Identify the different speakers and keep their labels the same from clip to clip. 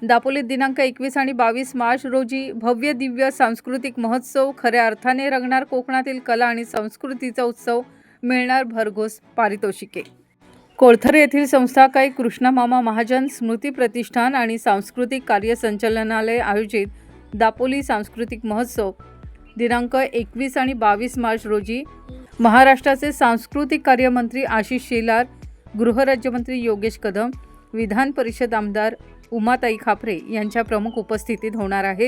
Speaker 1: दापोलीत दिनांक 21 आणि 22 मार्च रोजी भव्य दिव्य सांस्कृतिक महोत्सव. खऱ्या अर्थाने रंगणार कोकणातील कला आणि संस्कृतीचा उत्सव. मिळणार भरघोस पारितोषिके. कोळथर येथील संस्थाकाई कृष्णमामा महाजन स्मृती प्रतिष्ठान आणि सांस्कृतिक कार्य संचालनालय आयोजित दापोली सांस्कृतिक महोत्सव दिनांक 21 आणि 22 मार्च रोजी महाराष्ट्राचे सांस्कृतिक कार्यमंत्री आशिष शेलार, गृहराज्यमंत्री योगेश कदम, विधान परिषद आमदार उमाताई खापरे यांच्या प्रमुख उपस्थितीत होणार आहे.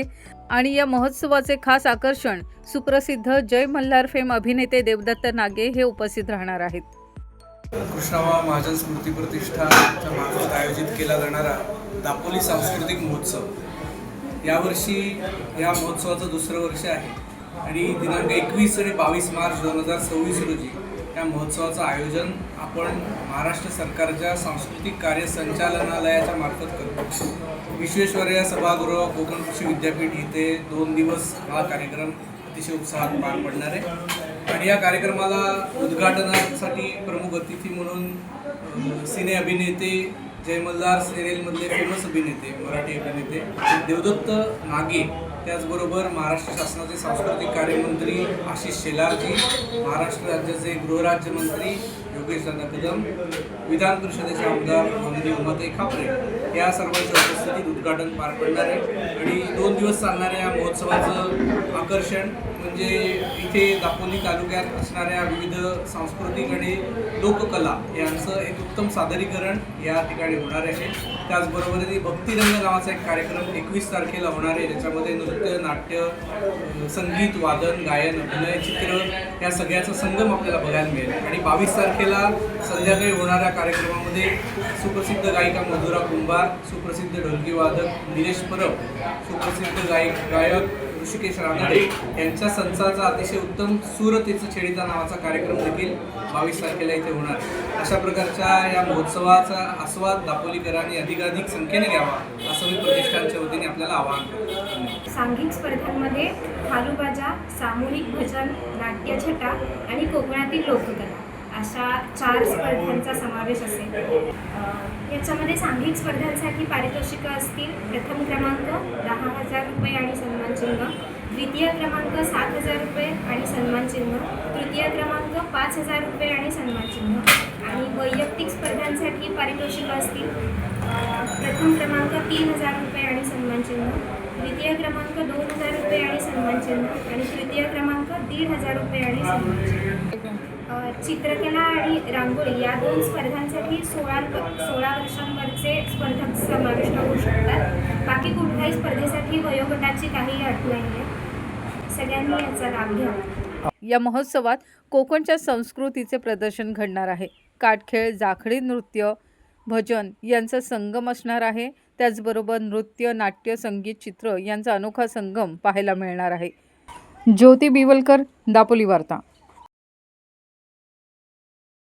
Speaker 1: आणि या महोत्सवाचे खास आकर्षण सुप्रसिद्ध जय मल्हार फेम अभिनेते देवदत्त नागे हे उपस्थित राहणार आहेत.
Speaker 2: कृष्णमामा महाजन स्मृती प्रतिष्ठानच्या मार्फत आयोजित केला जाणारा दापोली सांस्कृतिक महोत्सव यावर्षी या महोत्सवाचं दुसरं वर्ष आहे आणि दिनांक 21 आणि 22 मार्च 2026 रोजी या महोत्सवाचं आयोजन आपण महाराष्ट्र सरकारच्या सांस्कृतिक कार्य संचालनालयाच्या मार्फत करतो. विश्वेश्वरय्या सभागृह कोकण कृषी विद्यापीठ इथे 2 दिवस हा कार्यक्रम अतिशय उत्साहात पार पडणार आहे आणि या कार्यक्रमाला उद्घाटनासाठी प्रमुख अतिथी म्हणून सिने अभिनेते, जय मल्हार सिरियलमधले फेमस अभिनेते, मराठी अभिनेते देवदत्त नागे, त्याचबरोबर महाराष्ट्र शासनाचे सांस्कृतिक कार्यमंत्री आशिष शेलारजी, महाराष्ट्र राज्याचे गृहराज्यमंत्री योगेश कदम, विधान परिषदेचे आमदार माननीय उमाताई खापरे या सर्वांच्या उपस्थितीत उद्घाटन पार पडणार आहे. आणि 2 दिवस चालणाऱ्या या महोत्सवाचं आकर्षण म्हणजे इथे दापोली तालुक्यात असणाऱ्या विविध सांस्कृतिक आणि लोककला यांचं एक उत्तम सादरीकरण या ठिकाणी होणार आहे. त्याचबरोबर भक्तिरंग नावाचा एक कार्यक्रम 21 तारखेला होणार आहे, ज्याच्यामध्ये नृत्य, नाट्य, संगीत, वादन, गायन, अभिनय, चित्र या सगळ्याचा संगम आपल्याला बघायला मिळेल. आणि 22 तारखेला संध्याकाळी होणाऱ्या कार्यक्रमामध्ये सुप्रसिद्ध गायिका मधुरा कुंभार, सुप्रसिद्ध ढोलकी वादक निलेश परब, सुप्रसिद्ध गायक ऋषिकेश रानडे यांच्या संचाचा अतिशय उत्तम सुरतेचं छेडिता नावाचा कार्यक्रम देखील 22 तारखेला इथे होणार. अशा प्रकारच्या या महोत्सवाचा आस्वाद दापोलीकरांनी अधिकाधिक संख्येने घ्यावा असं मी प्रतिष्ठानच्या वतीने आपल्याला आवाहन करतो.
Speaker 3: सांघिक स्पर्धांमध्ये खालूबाजा, सामूहिक भजन, नाट्यछटा आणि कोकणातील लोककला अशा 4 स्पर्धांचा समावेश असेल. याच्यामध्ये सांघिक स्पर्धांसाठी पारितोषिकं असतील. प्रथम क्रमांक 10,000 रुपये आणि सन्मानचिन्ह, द्वितीय क्रमांक 7,000 रुपये आणि सन्मानचिन्ह, तृतीय क्रमांक 5,000 रुपये आणि सन्मानचिन्ह. आणि वैयक्तिक स्पर्धांसाठी पारितोषिकं असतील. प्रथम क्रमांक 3,000 रुपये आणि सन्मानचिन्ह, द्वितीय क्रमांक 2,000 रुपये आणि सन्मानचिन्ह आणि तृतीय क्रमांक 1,500 रुपये आणि सन्मानचिन्ह. चित्रकला आणि रांगोळी या 2 स्पर्धांसाठी 16 वर्षांवरचे स्पर्धक समाविष्ट होऊ शकतात. बाकी कुठल्याही स्पर्धेसाठी वयोगटाची काही अट नाही आहे. सगळ्यांनी याचा लाभ घ्यावा.
Speaker 1: या महोत्सवात कोकणच्या संस्कृतीचे प्रदर्शन घडणार आहे. काठखेळ, जाखडी नृत्य, भजन यांचा संगम असणार आहे. त्याचबरोबर नृत्य, नाट्य, संगीत, चित्र यांचा अनोखा संगम पाहायला मिळणार आहे. ज्योती बिवलकर, दापोली वार्ता.